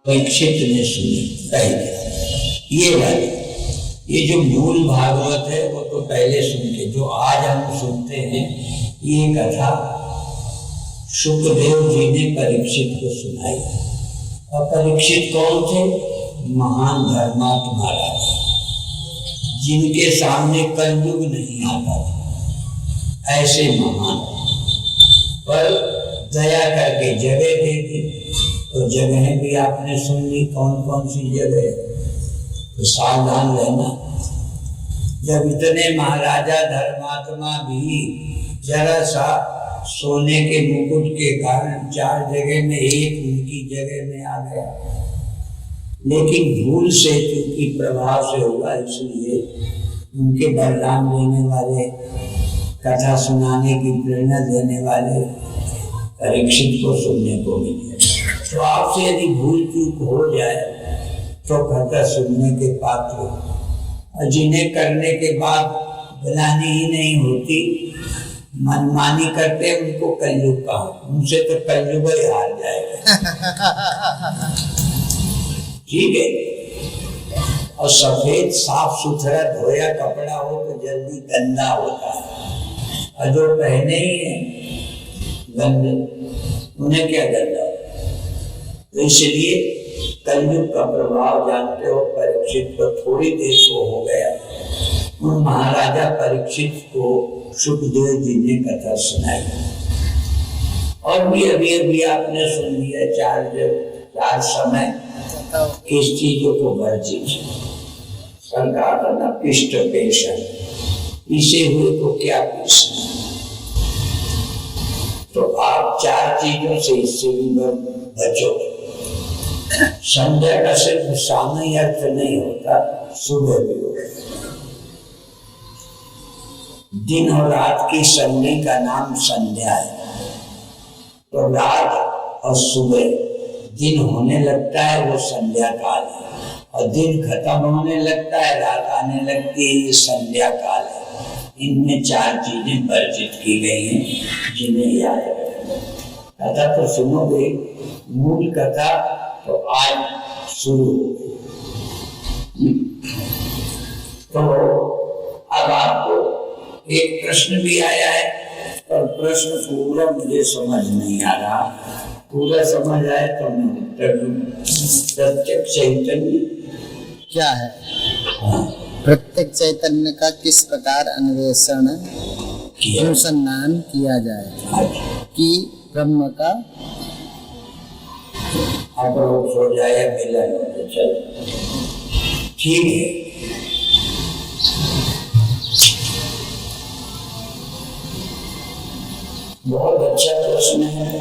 परीक्षित ने सुनी पहले। ये वाली, ये जो मूल भागवत है वो तो पहले सुन के, जो आज हम सुनते हैं ये कथा सुखदेव जी ने परीक्षित को सुनाई। और परीक्षित कौन थे? महान धर्मात्मा राजा, जिनके सामने कलयुग नहीं आता था, ऐसे महान। पर दया करके जगह दे दी, तो जगह भी आपने सुन ली। कौन कौन सी जगह? तो सावधान रहना। जब इतने महाराजा धर्मात्मा भी जरा सा सोने के मुकुट के कारण 4 जगह में एक उनकी जगह में आ गया, लेकिन भूल से, क्योंकि प्रभाव से हुआ, इसलिए उनके वरदान देने वाले, कथा सुनाने की प्रेरणा देने वाले परीक्षित को सुनने को मिले। तो आपसे यदि भूल चूक हो जाए तो कथा सुनने के पात्र, और जिन्हें करने के बाद गलानी ही नहीं होती, मनमानी करते, उनको कलयुग कहा। उनसे तो कलयुग ही हार जाएगा। ठीक है। और सफेद साफ सुथरा धोया कपड़ा हो तो जल्दी गंदा होता है, और जो पहने ही है गंदे, उन्हें क्या गंदा हो। तो इसलिए कलयुग का प्रभाव जानते हो, परीक्षित को थोड़ी देर को हो गया। उन महाराजा परीक्षित को सुखदेव जी ने कथा सुनाई। और भी अभी अभी आपने सुन लिया, 4 समय किस चीजों को वर्जित सरकार का पिष्ट पेशन, पीसे हुए को क्या पीसना। तो आप 4 चीजों से इससे भी बचो। संध्या का सिर्फ सामयिक अर्थ नहीं होता, सुबह भी होता। दिन और रात की संधि का नाम संध्या है। तो रात और सुबह, दिन होने लगता है वो संध्या काल है, और दिन खत्म होने लगता है, रात आने लगती है, ये संध्या काल है। इनमें 4 चीजें वर्जित की गई हैं, जिन्हें याद रखना। कथा तो सुनोगे, मूल कथा तो आज शुरू हो गई। तो अब आपको एक प्रश्न भी आया है, पर प्रश्न पूरा मुझे समझ नहीं आ रहा। पूरा समझ आए तो मैं उत्तर दूं। प्रत्यक्ष चैतन्य क्या है? प्रत्यक्ष चैतन्य का किस प्रकार अन्वेषण अनुसंधान किया जाए कि ब्रह्म का अपरोक्ष हो जाए या मिलन हो जाए। चलो ठीक है। बहुत अच्छा प्रश्न है,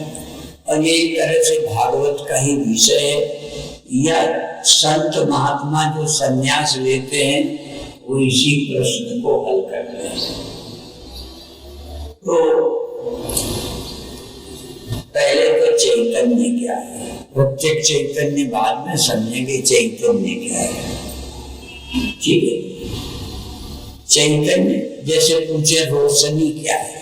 और ये एक तरह से भागवत का ही विषय है। या संत महात्मा जो संन्यास लेते हैं वो इसी प्रश्न को हल करते हैं। तो पहले तो चैतन्य क्या है? प्रत्यक्ष चैतन्य बाद में समझेंगे चैतन्य क्या है। ठीक है। चैतन्य जैसे पूछे रोशनी क्या है,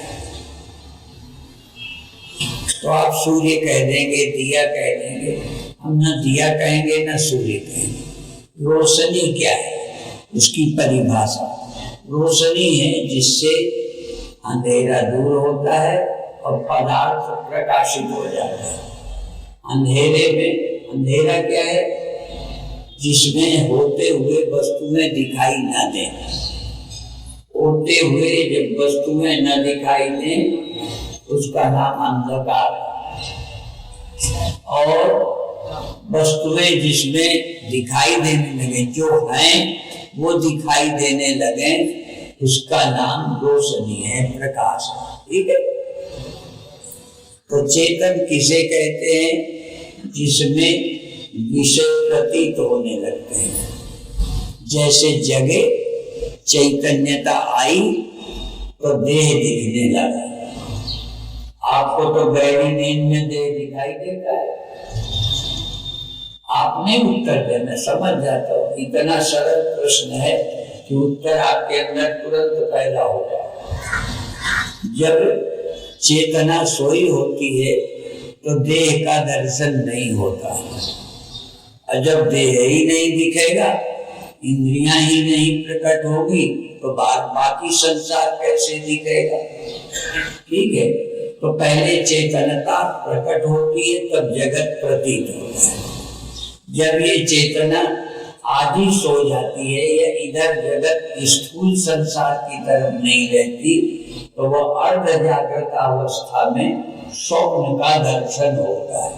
तो आप सूर्य कह देंगे, दिया कह देंगे। हम ना दिया कहेंगे ना सूर्य कहेंगे। रोशनी क्या है? उसकी परिभाषा, रोशनी है जिससे अंधेरा दूर होता है और पदार्थ प्रकाशित हो जाता है। अंधेरे में, अंधेरा क्या है? जिसमें होते हुए वस्तुएं दिखाई न दें। होते हुए जब वस्तुएं न दिखाई दें उसका नाम अंधकार है। और वस्तुएं जिसमें दिखाई देने लगे, जो हैं वो दिखाई देने लगे, उसका नाम रोशनी है, प्रकाश है। ठीक है। तो चेतन किसे कहते हैं? जिसमें विषय प्रतीत होने लगते हैं। जैसे जगे चैतन्यता आई तो देह दिखने लगा। आपको तो गहरी नींद में देह दिखाई देता है। आपने उत्तर देना, समझ जाता हूँ। इतना सरल प्रश्न है कि उत्तर आपके अंदर तुरंत पैदा हो जाए। जब चेतना सोई होती है तो देह का दर्शन नहीं होता। और जब देह ही नहीं दिखेगा, इंद्रियां ही नहीं प्रकट होगी, तो बाकी संसार कैसे दिखेगा? ठीक है, तो पहले चेतनता प्रकट होती है, तब जगत प्रतीत होता है। जब ये चेतना आधी सो जाती है या इधर जगत स्थूल संसार की तरफ नहीं रहती, तो वह अर्ध जागृत अवस्था में स्वप्न का दर्शन होता है।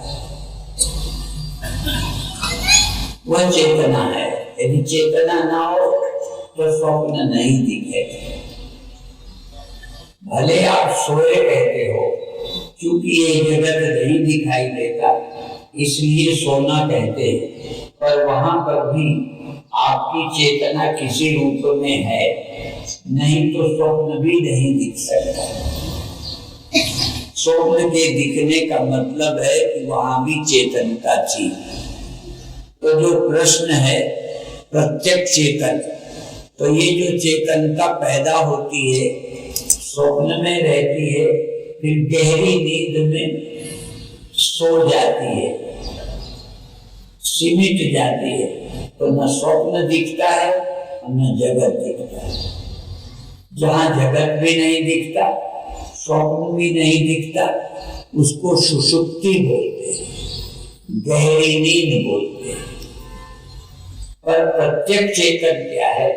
वह चेतना है। यदि चेतना ना हो तो स्वप्न नहीं दिखेगा। भले आप सोए कहते हो, क्योंकि ये जगत नहीं दिखाई देता इसलिए सोना कहते हैं, पर वहां पर भी आपकी चेतना किसी रूप में है, नहीं तो स्वप्न भी नहीं दिख सकता। स्वप्न के दिखने का मतलब है कि वहां भी चेतनता थी। तो जो प्रश्न है प्रत्यक्ष चेतन, तो ये जो चेतनता पैदा होती है, स्वप्न में रहती है, फिर गहरी नींद में सो जाती है, सिमट जाती है, तो न स्वप्न दिखता है न जगत दिखता है। जहां जगत भी नहीं दिखता, स्वप्न भी नहीं दिखता, उसको सुषुप्ति बोलते हैं, गहरी नींद बोलते हैं। पर प्रत्यक्ष चेतन क्या है,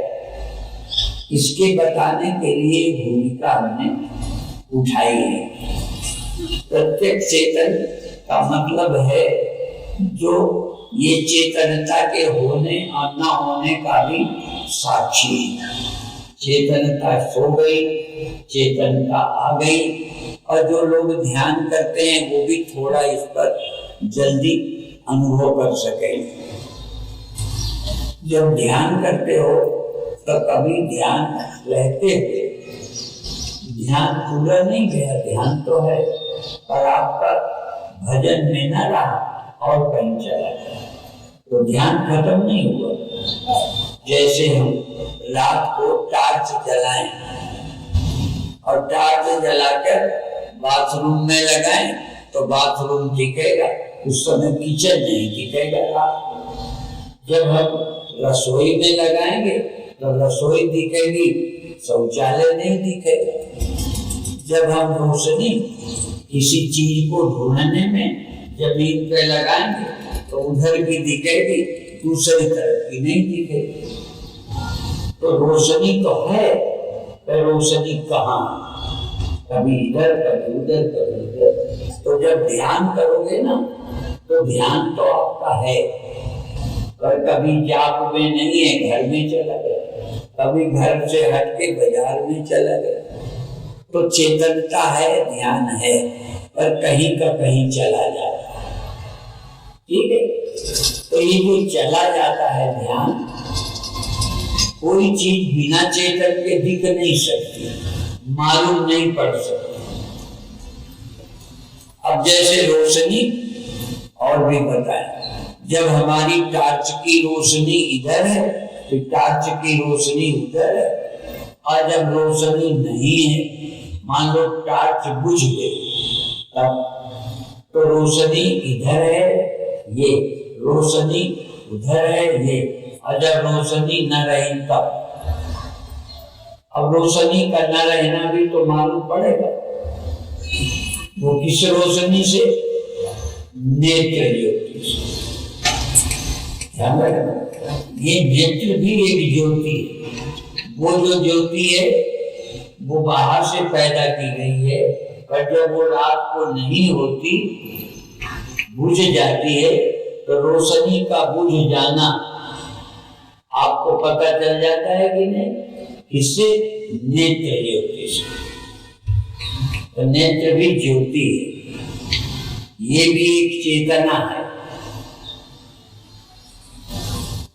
इसके बताने के लिए भूमिका हमने उठाई है। प्रत्यक्ष चेतन का मतलब है जो ये चेतनता के होने और न होने का भी साक्षी है। चेतनता सो गई, चेतनता आ गई, और जो लोग ध्यान करते हैं वो भी थोड़ा इस पर जल्दी अनुभव कर सकेंगे। जब ध्यान करते हो तो कभी ध्यान रहते हुए ध्यान पूरा नहीं गया, ध्यान तो है पर आपका भजन में न रहा और कहीं चला गया, तो ध्यान खत्म नहीं हुआ। जैसे हम रात को टार्च जलाएं और टार्च जलाकर बाथरूम में लगाएं तो बाथरूम दिखेगा, उस समय किचन नहीं दिखेगा रात को। जब हम रसोई में लगाएंगे तो रसोई दिखेगी, शौचालय नहीं दिखेगा। जब हम रोशनी किसी चीज को ढूंढने में जमीन पे लगाएंगे तो उधर की दिखेगी, दूसरी तरफ की नहीं दिखेगी। तो रोशनी तो है, पर रोशनी कहाँ? कभी इधर कभी उधर कभी उधर। तो जब ध्यान करोगे ना, तो ध्यान तो आपका है, पर कभी जाप में नहीं है, घर में चला गया, कभी घर से हट के बाजार में चला गया। तो चेतनता है, ध्यान है, पर कहीं का कहीं चला जाता है। ठीक है, तो ये जो चला जाता है ध्यान, कोई चीज बिना चेतन के दिख नहीं सकती, मालूम नहीं पड़ सकती। अब जैसे रोशनी, और भी बताएं, जब हमारी टार्च की रोशनी इधर है तो टार्च की रोशनी उधर है, और जब रोशनी नहीं है, मान लो टार्च बुझ गई, तब तो रोशनी इधर है, ये रोशनी उधर है, ये, और जब रोशनी न रही तब। अब रोशनी का न रहना भी तो मालूम पड़ेगा। वो किस रोशनी से? नेत्र ज्योति से। ध्यान रखना, ये नेत्र भी एक ज्योति है। वो जो ज्योति है वो बाहर से पैदा की गई है, पर जब वो रात को नहीं होती, बुझ जाती है, तो रोशनी का बुझ जाना आपको पता चल जाता है कि नहीं? इससे नेत्र ज्योति से। तो नेत्र भी ज्योति है, ये भी एक चेतना है।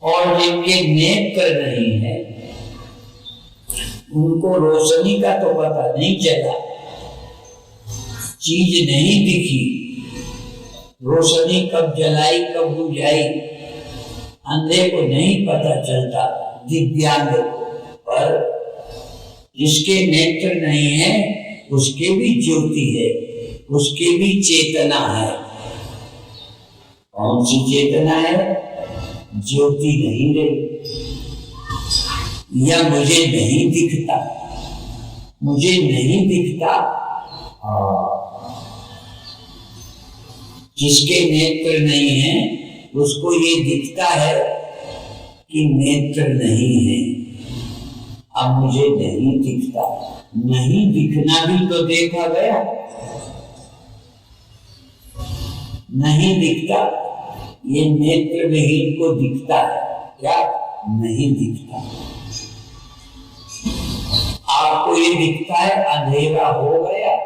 और जिनके नेत्र नहीं है उनको रोशनी का तो पता नहीं चला, चीज नहीं दिखी, रोशनी कब जलाई कब बुझाई अंधे को नहीं पता चलता, दिव्यांग को। पर जिसके नेत्र नहीं है उसके भी ज्योति है, उसके भी चेतना है। कौन सी चेतना है? ज्योति नहीं रही, या मुझे नहीं दिखता, मुझे नहीं दिखता। जिसके नेत्र नहीं है उसको ये दिखता है कि नेत्र नहीं है। अब मुझे नहीं दिखता, नहीं दिखना भी तो देखा गया, नहीं दिखता। ये नेत्र विहीन को दिखता है क्या? नहीं दिखता। आपको ये दिखता है अंधेरा हो गया,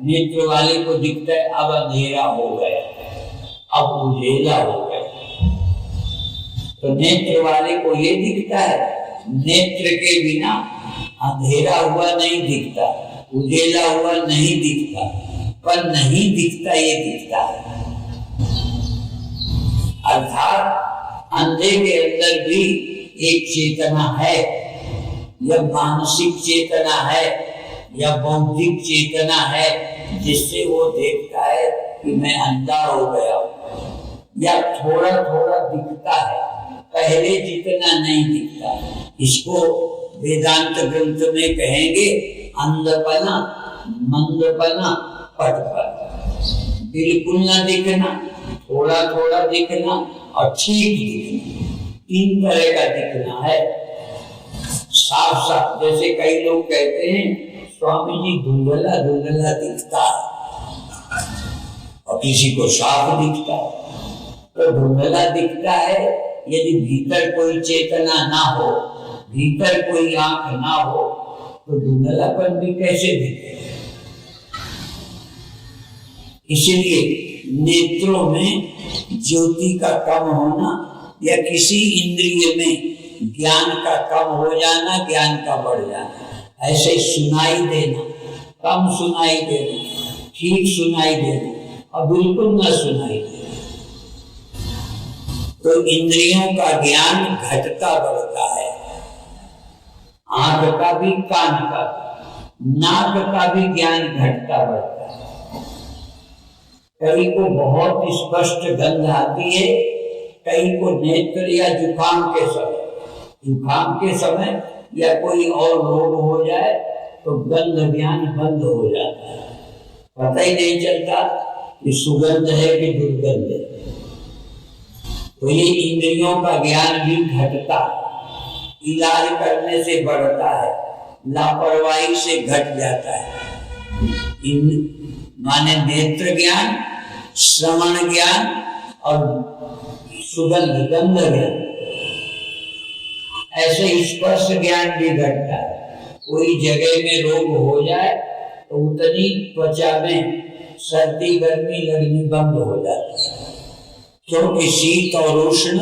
नेत्र वाले को दिखता है अब अंधेरा हो गया, अब उजेला हो गया। तो नेत्र वाले को ये दिखता है, नेत्र के बिना अंधेरा हुआ नहीं दिखता, उजेला हुआ नहीं दिखता, पर नहीं दिखता ये दिखता है। अर्थात अंधे के अंदर भी एक चेतना है, या मानसिक चेतना है या बौद्धिक चेतना है, जिससे वो देखता है कि मैं अंधा हो गया, या थोड़ा थोड़ा दिखता है, पहले जितना नहीं दिखता। इसको वेदांत ग्रंथ में कहेंगे अंधपना, मंदपना, पटपना। बिल्कुल ना दिखना, थोड़ा थोड़ा दिखना और ठीक दिखना, तीन तरह का दिखना है। साफ साफ, जैसे कई लोग कहते हैं स्वामी जी धुंधला धुंधला दिखता है, और किसी को साफ दिखता है। तो धुंधला दिखता है यदि भीतर कोई चेतना ना हो, भीतर कोई आंख ना हो, तो धुंधलापन भी कैसे दिखे? इसलिए नेत्रों में ज्योति का कम होना या किसी इंद्रिय में ज्ञान का कम हो जाना, ज्ञान का बढ़ जाना, ऐसे सुनाई देना, कम सुनाई देना, ठीक सुनाई देना और बिल्कुल न सुनाई देना, तो इंद्रियों का ज्ञान घटता बढ़ता है। आंख का भी, कान का भी, नाक का भी ज्ञान घटता बढ़ता है। कई को बहुत स्पष्ट गंध आती है, कई को नेत्र या जुकाम के समय, जुकाम के समय या कोई और रोग हो जाए तो गंध ज्ञान बंद हो जाता है, पता ही नहीं चलता कि सुगंध है कि दुर्गंध है। तो ये इंद्रियों का ज्ञान भी घटता है, इलाज करने से बढ़ता है, लापरवाही से घट जाता है। माने नेत्र ज्ञान, श्रवण ज्ञान और सुगंध गंध ज्ञान, ऐसे स्पर्श ज्ञान भी घटता है। कोई जगह में रोग हो जाए तो उतनी त्वचा में सर्दी गर्मी लगनी बंद हो जाती है, क्योंकि शीत और उष्ण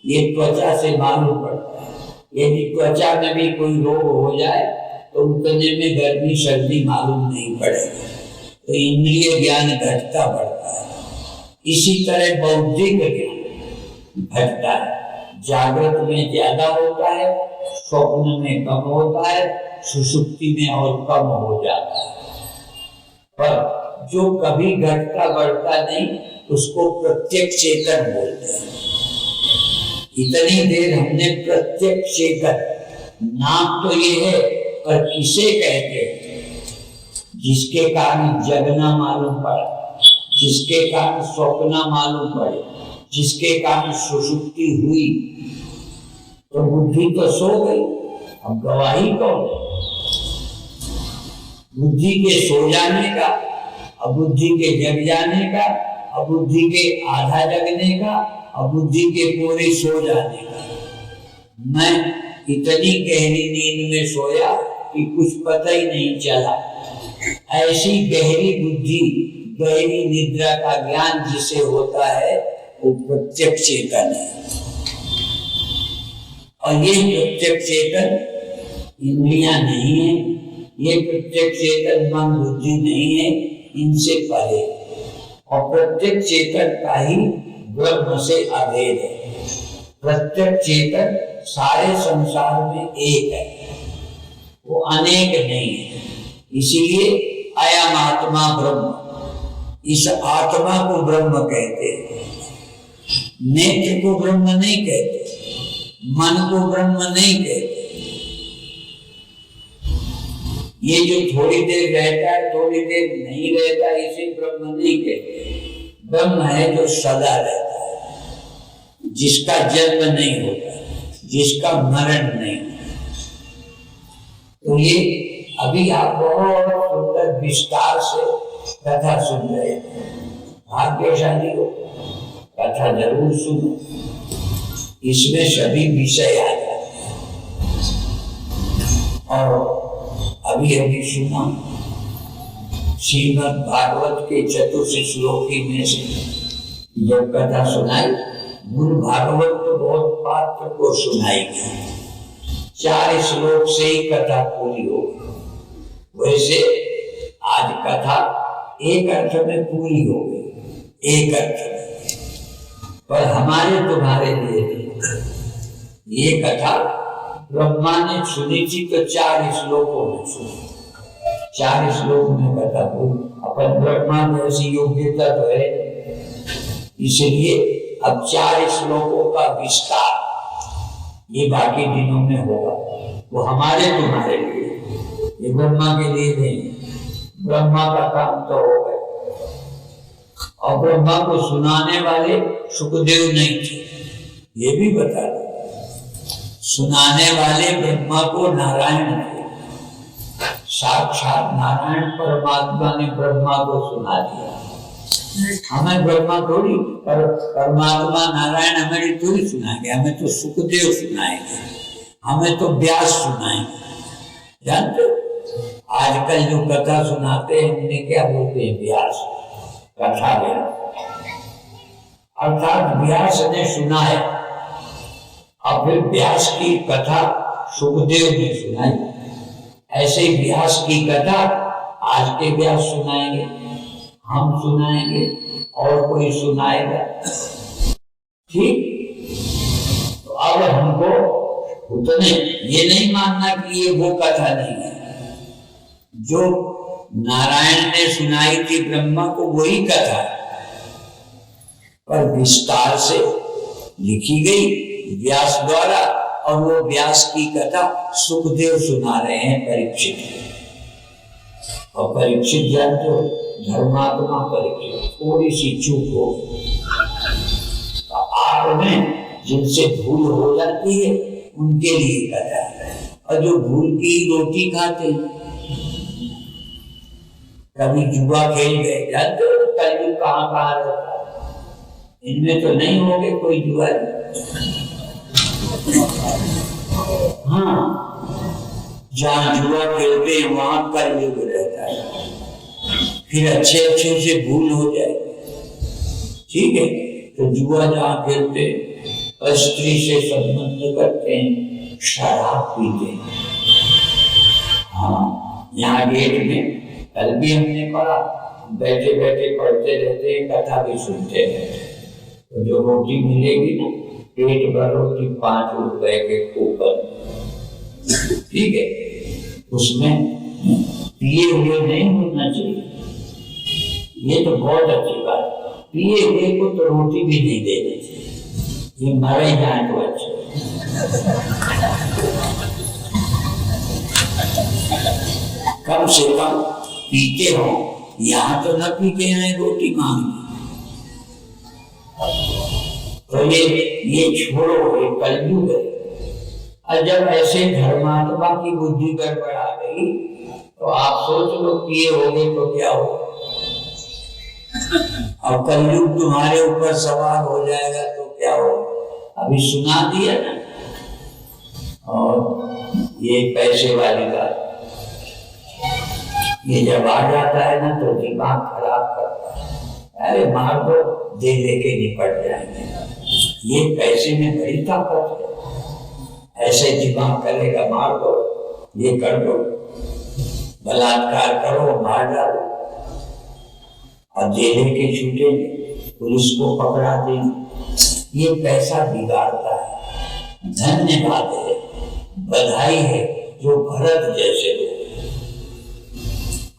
ये त्वचा से मालूम पड़ता है। यदि त्वचा में भी कोई रोग हो जाए तो उतने में गर्मी सर्दी मालूम नहीं पड़ेगी, तो इंद्रिय ज्ञान घटता बढ़ता है। इसी तरह बौद्धिक ज्ञान घटता है, जागृत में ज्यादा होता है, स्वप्न में कम होता है, सुषुप्ति में और कम हो जाता है। पर जो कभी घटता बढ़ता नहीं उसको प्रत्यक्ष चेतन बोलते हैं। इतनी देर हमने प्रत्यक्ष चेतन, नाम तो ये है, पर किसे कहते हैं? जिसके कारण जगना मालूम पड़ा, जिसके कारण स्वप्न मालूम पड़े, जिसके कारण सुषुप्ति हुई, तो बुद्धि तो सो गई, अब गवाही कौन? बुद्धि के सो जाने का, अबुद्धि के जग जाने का, अबुद्धि के आधा जगने का, अबुद्धि के पूरे सो जाने का। मैं इतनी गहरी नींद में सोया कि कुछ पता ही नहीं चला। ऐसी गहरी बुद्धि, गहरी निद्रा का ज्ञान जिसे होता है वो प्रत्यक्ष चेतन है। और ये प्रत्यक्ष चेतन इंद्रियां नहीं है, ये प्रत्यक्ष चेतन मन बुद्धि नहीं है, इनसे परे। और प्रत्यक्ष चेतन का ही ब्रह्म से अभेद है। प्रत्यक्ष चेतन सारे संसार में एक है, वो अनेक नहीं है। इसीलिए अयम आत्मा ब्रह्म, इस आत्मा को ब्रह्म कहते हैं। नेत्र को ब्रह्म नहीं कहते, मन को ब्रह्म नहीं कहते। ये जो थोड़ी देर रहता है, थोड़ी देर नहीं रहता, इसे ब्रह्म नहीं कहते। ब्रह्म है जो सदा रहता है, जिसका जन्म नहीं होता, जिसका मरण नहीं होता। तो ये अभी आप बहुत सुंदर विस्तार से कथा सुन रहे हैं। भाग्यशाली हो, कथा जरूर सुनो, इसमें सभी विषय आ जाते हैं। और अभी अभी सुना श्रीमद् भागवत के चतुर्थ श्लोकी में से जब कथा सुनाई, मूल भागवत तो बहुत पात्र को सुनाई गई, 4 श्लोक से ही कथा पूरी हो गई। वैसे आज कथा एक अर्थ में पूरी हो गई, एक अर्थ में, पर हमारे तुम्हारे लिए नहीं। ये कथा ब्रह्मा ने सुनी थी तो 4 श्लोकों में सुनी, 4 श्लोक में कथा पूरी। अपन ब्रह्मा जैसी योग्यता तो है, इसलिए अब 4 श्लोकों का विस्तार ये बाकी दिनों में होगा। वो हमारे तुम्हारे लिए, ये ब्रह्मा के लिए नहीं। ब्रह्मा का काम तो हो गया। और ब्रह्मा को सुनाने वाले सुखदेव नहीं थे, ये भी बता दो। सुनाने वाले ब्रह्मा को नारायण थे, साक्षात नारायण परमात्मा ने ब्रह्मा को सुना दिया। हमें ब्रह्मा थोड़ी, परमात्मा नारायण हमें थोड़ी सुनाएंगे, हमें तो सुखदेव सुनाएंगे, हमें तो व्यास सुनाएंगे। जानते हो आजकल जो कथा सुनाते हैं उन्हें क्या बोलते हैं? व्यास, कथा व्यास। अर्थात व्यास ने सुनाया और फिर व्यास की कथा सुखदेव ने सुनाई। ऐसे ही व्यास की कथा आज के व्यास सुनाएंगे, हम सुनाएंगे, और कोई सुनाएगा। ठीक, तो अब हमको उतने ये नहीं मानना कि ये वो कथा नहीं है जो नारायण ने सुनाई थी ब्रह्मा को, वही कथा पर विस्तार से लिखी गई व्यास द्वारा। और वो व्यास की कथा सुखदेव सुना रहे हैं परीक्षित। और परीक्षित जानते हो, धर्मात्मा परीक्षित, थोड़ी सी चूक हो तो आप में जिनसे भूल हो जाती है उनके लिए कथा है। और जो भूल की रोटी खाते हैं, कभी जुआ खेल गए, जानते हो कल कहाँ रहता है, इनमें तो नहीं होंगे कोई जुआ। हाँ, जहाँ जुआ खेलते हैं वहां कलयुग रहता है। फिर अच्छे अच्छे से भूल हो जाए, ठीक है। तो जुआ जहाँ खेलते हैं, स्त्री से संबंध करते हैं, शराब पीते हैं। हाँ, यहाँ गेट में कल भी हमने पढ़ा, बैठे बैठे पढ़ते रहते हैं, कथा भी सुनते रहते हैं। तो जो रोटी मिलेगी ना, पेट भर रोटी 5 रुपए के कूपन, ठीक है, उसमें पिए हुए नहीं होना चाहिए। ये तो बहुत अच्छी बात, पिए हुए को तो रोटी भी नहीं देना चाहिए, ये मरे जाए तो अच्छा। कम से कम पीते हो, यहाँ तो न पी के आए रोटी मांगने। तो ये छोड़ो, ये कलयुग है। और जब ऐसे धर्मात्मा की बुद्धि गड़बड़ आ गई तो आप सोच लो पिए होगे तो क्या होगा। और कलयुग तुम्हारे ऊपर सवार हो जाएगा तो क्या होगा। अभी सुना दिया ना। और ये पैसे वाली बात, ये जब आ जाता है ना तो दिमाग खराब करता है। अरे मार दो, दे लेके निपट जाएंगे, ये पैसे में बड़ी ताकत है। ऐसे दिमाग करेगा, मार दो, ये कर दो, बलात्कार करो, मार डालो, और दे लेके छूटेंगे, पुलिस को पकड़ा देंगे। ये पैसा बिगाड़ता है। धन्यवाद है, बधाई है जो भरत जैसे लोग।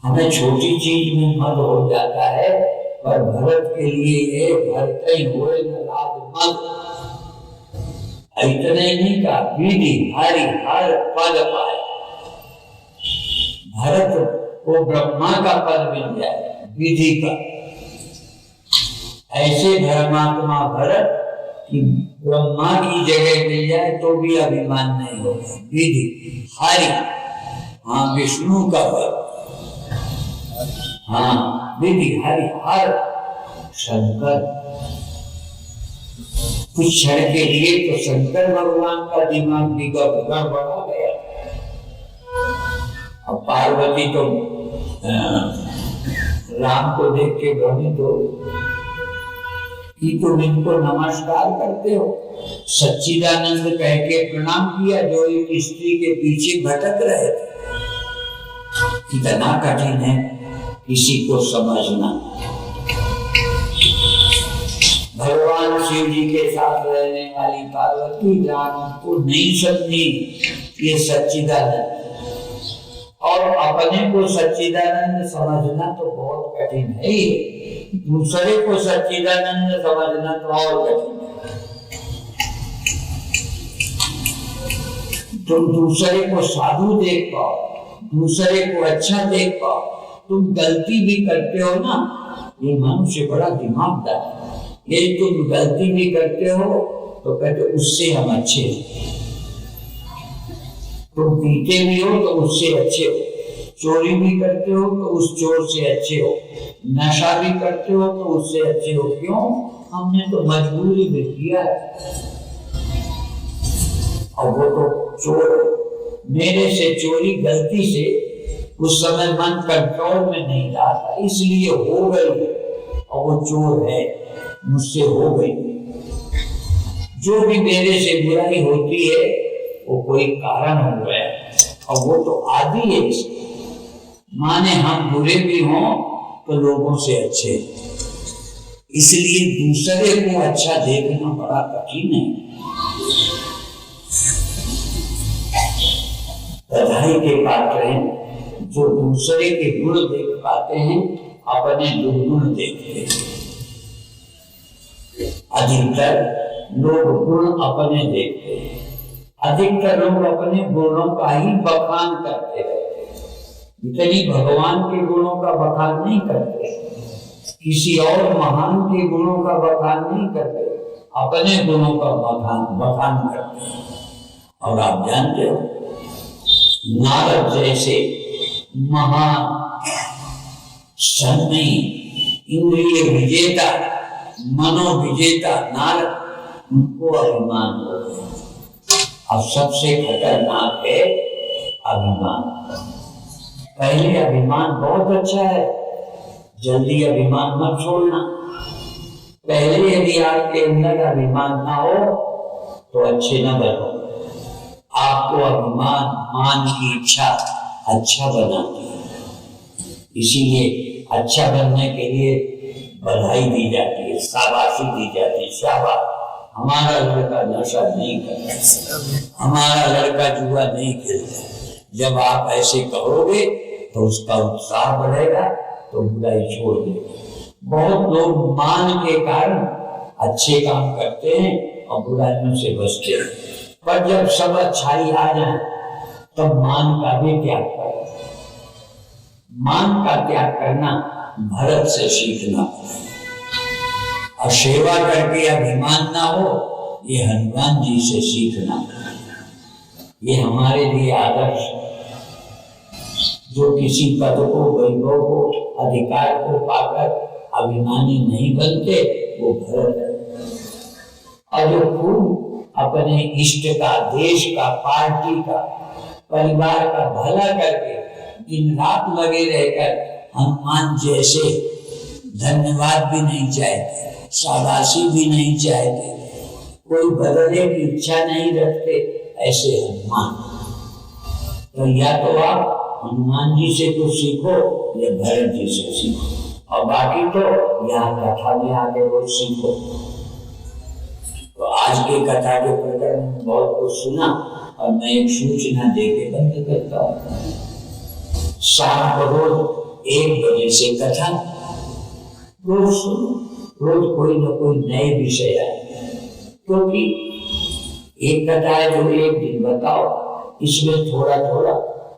हमें छोटी चीज में मद हो जाता है, पर भरत के लिए ये भरते हुए नाराज मद। इतना ही नहीं कहा, विधि हरि हर पद पाए। भरत को ब्रह्मा का पद मिल जाए, विधि का। ऐसे धर्मात्मा भरत कि ब्रह्मा की जगह मिल जाए तो भी अभिमान नहीं होगा। विधि हरि, हाँ विष्णु का पद, हाँ विधि हरि हर शंकर। कुछ क्षण के लिए तो शंकर भगवान का दिमाग भी गड़बड़ा गया। अब पार्वती तो राम को देख के भ्रमित हो कि तुम इनको नमस्कार करते हो। सच्चिदानंद कह के प्रणाम किया, जो एक स्त्री के पीछे भटक रहे थे। कितना कठिन है किसी को समझना। भगवान शिव जी के साथ रहने वाली पार्वती राम को नहीं समझी ये सच्चिदानंद, और अपने को सच्चिदानंद समझना तो बहुत कठिन है ही, दूसरे को सच्चिदानंद समझना तो और कठिन है। तुम दूसरे को साधु देख पाओ, दूसरे को अच्छा देख पाओ, तुम गलती भी करते हो ना, ये मनुष्य बड़ा दिमागदार है। ये तुम गलती भी करते हो तो कहते उससे हम अच्छे हो। तुम पीते भी हो तो उससे अच्छे हो, चोरी भी करते हो तो उस चोर से अच्छे हो, नशा भी करते हो तो उससे अच्छे हो। क्यों? हमने तो मजबूरी में किया है। और वो तो चोर, मेरे से चोरी गलती से उस समय मन कंट्रोल में नहीं रहा था, इसलिए हो गई, और वो चोर है, मुझसे हो गई। जो भी मेरे से बुराई होती है वो कोई कारण हो गया, और वो तो आदि है इसका। माने हम बुरे भी हों तो लोगों से अच्छे, इसलिए दूसरे को अच्छा देखना बड़ा कठिन है। बधाई के पात्र हैं जो दूसरे के गुण देख पाते हैं, अपने दुर्गुण देखते हैं। अधिकतर लोग गुण अपने देखते हैं, अधिकतर लोग अपने गुणों का ही बखान करते रहते हैं, इतनी भगवान के गुणों का बखान नहीं करते, किसी और महान के गुणों का बखान नहीं करते, अपने गुणों का बखान करते हैं। और आप जानते हो, नारद जैसे महान सन्नी इंद्रिय विजेता, मनोविजेता नारद, उनको अभिमान हो गया। अब सबसे खतरनाक है अभिमान। पहले अभिमान बहुत अच्छा है, जल्दी अभिमान मत छोड़ना। पहले यदि आपके अंदर अभिमान ना हो तो अच्छे न बनो। आपको अभिमान, मान की इच्छा अच्छा बनाती है, इसीलिए अच्छा बनने के लिए बधाई दी जाती है, शाबाशी दी जाती है। शाबाश, हमारा लड़का नशा नहीं करता, हमारा लड़का जुआ नहीं खेलता। जब आप ऐसे कहोगे तो उसका उत्साह बढ़ेगा, तो बुराई छोड़ देगा। बहुत लोग मान के कारण अच्छे काम करते हैं और बुराइयों से बचते हैं, पर जब सब अच्छाई आ जाए तब मान का भी त्याग करें। मान का त्याग करना भरत से सीखना, और सेवा करके अभिमान ना हो, ये हनुमान जी से सीखना। ये हमारे लिए आदर्श है। जो किसी पद को, वैभव को, अधिकार को पाकर अभिमानी नहीं बनते, वो भरत है। और जो खूब अपने इष्ट का, देश का, पार्टी का, परिवार का भला करके दिन रात लगे रहकर हनुमान जैसे धन्यवाद भी नहीं चाहते, शाबाशी भी नहीं चाहते, कोई बदलने की इच्छा नहीं रखते, ऐसे हनुमान। तो या तो आप हनुमान जी से कुछ सीखो या भरत जी से सीखो, और बाकी तो यहाँ कथा में आके वो सीखो। तो आज के कथा के प्रकरण में बहुत कुछ सुना, और मैं एक सूचना देके बंद करता हूँ। शाम को रोज 1 बजे से कथा रोज सुनो, रोज कोई न कोई नए विषय आए। क्योंकि एक कथा है जो एक दिन बताओ, इसमें थोड़ा थोड़ा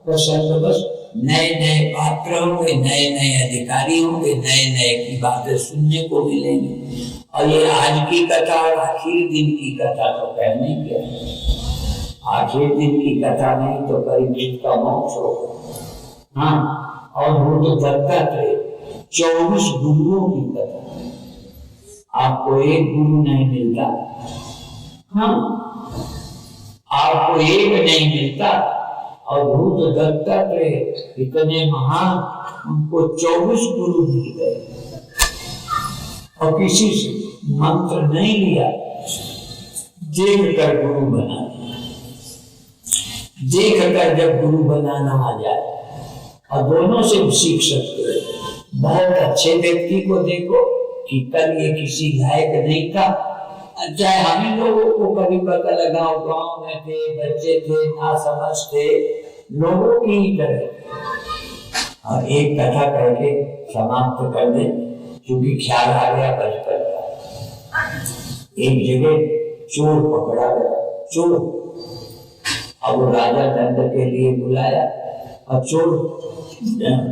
प्रसंग, बस नए नए पात्र होंगे, नए नए अधिकारी होंगे, नए नए की बातें सुनने को मिलेंगी। और ये आज की कथा और आखिर दिन की कथा तो कहने क्या है, आखिर दिन की कथा नहीं तो परीक्षित का मोक्ष होगा। हाँ, और वो तो दत्तात्रेय 24 गुरुओं की कथा। आपको एक गुरु नहीं मिलता, हाँ, आपको एक नहीं मिलता, और भूत दत्तात्रेय इतने महान, उनको 24 गुरु मिल गए और किसी से मंत्र नहीं लिया, देख कर गुरु बना। देख कर जब गुरु बनाना आ जाए, और दोनों से सीख सकते हैं। बहुत अच्छे व्यक्ति को देखो कि कल ये किसी लायक नहीं था, चाहे हम लोगों को कभी पता लगा गांव में थे, बच्चे थे, ना समझ थे, लोगों की ही तरह। और एक कथा करके समाप्त कर दे, क्योंकि ख्याल आ गया बचपन का। एक जगह चोर पकड़ा गया, चोर। अब वो राजा दंड के लिए बुलाया, और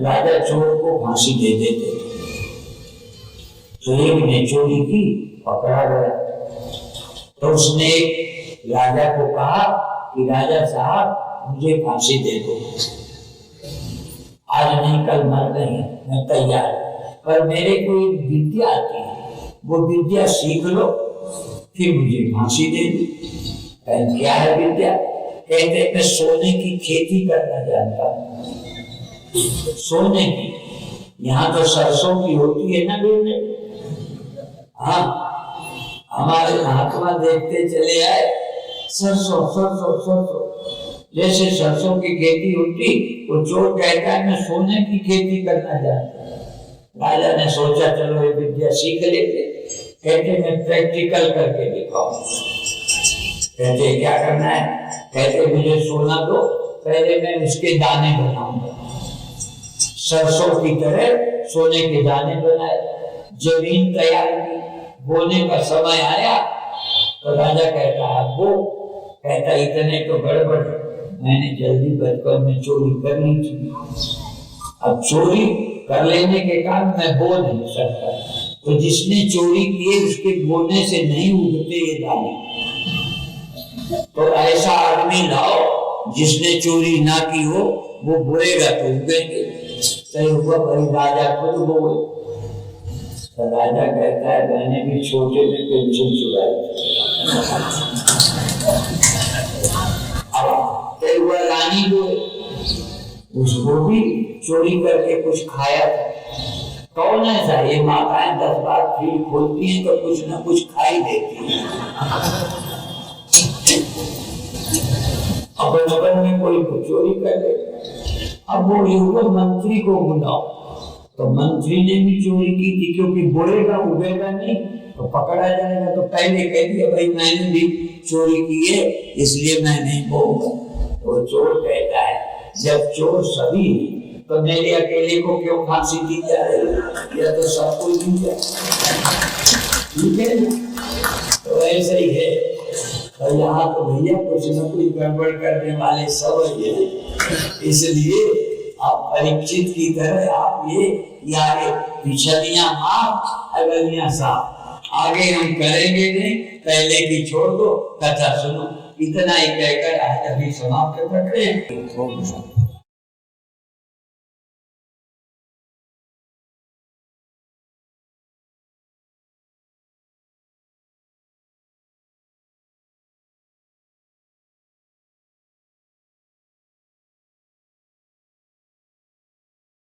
राजा चोर को फांसी दे देते थे। तो एक ने चोरी की, पकड़ा गया, तो उसने राजा को कहा कि राजा साहब मुझे फांसी दे दो, आज नहीं कल मर गए, मैं तैयार, पर मेरे को एक विद्या आती है, वो विद्या सीख लो, फिर मुझे फांसी दे दो। क्या है विद्या? कहते मैं सोने की खेती करना जानता हूँ। सोने की, यहाँ तो सरसों की होती है ना बेटे, हाँ, हमारे महात्मा देखते चले आए, सरसों सरसों सरसों, जैसे सरसों की खेती होती, वो चोर कहता है मैं सोने की खेती करना जानता हूँ। राजा ने सोचा चलो ये विद्या सीख लेते। कहते मैं प्रैक्टिकल करके दिखाऊं। कहते क्या करना है? कहते मुझे सोना दो, पहले मैं उसके दाने बनाऊंगा, सरसों की तरह सोने के दाने बनाए, जमीन तैयार की, बोने का समय आया तो राजा कहता है वो, कहता इतने तो गड़बड़, मैंने जल्दी बचपन में चोरी कर ली थी, अब चोरी कर लेने के कारण मैं बो नहीं सकता, तो जिसने चोरी किए उसके बोने से नहीं उगते ये दाने, तो ऐसा आदमी लाओ जिसने चोरी ना की हो, वो बोएगा तो उगेंगे। सही हुआ भाई, राजा खुद बोए। तो राजा कहता है मैंने भी छोटे में पेंशन चुराई, अब तय हुआ रानी बोए, उसको भी चोरी करके कुछ खाया था। कौन ऐसा? ये माताएं 10 बार फिर खोलती हैं तो कुछ ना कुछ खाई देती हैं। अब बचपन में कोई चोरी कर ले, अब वो युवा मंत्री को बुलाओ, तो मंत्री ने भी चोरी की थी, क्योंकि बोएगा उगेगा नहीं तो पकड़ा जाएगा, तो पहले कह दिया भाई मैंने भी चोरी की है इसलिए मैं नहीं बोऊंगा। तो चोर कहता है जब चोर सभी तो मेरे अकेले को क्यों फांसी दी जा रही, या तो सबको दी जाए, ठीक है? तो ऐसे ही है, और यहाँ तो भैया कुछ न कुछ गड़बड़ करने वाले सब है, इसलिए आप परीक्षित की तरह आप ये आगे पिछलियां माफ अगलियां साफ, आगे हम करेंगे नहीं, पहले की छोड़ दो, कथा सुनो। इतना ही कहकर आज अभी समाप्त करते हैं।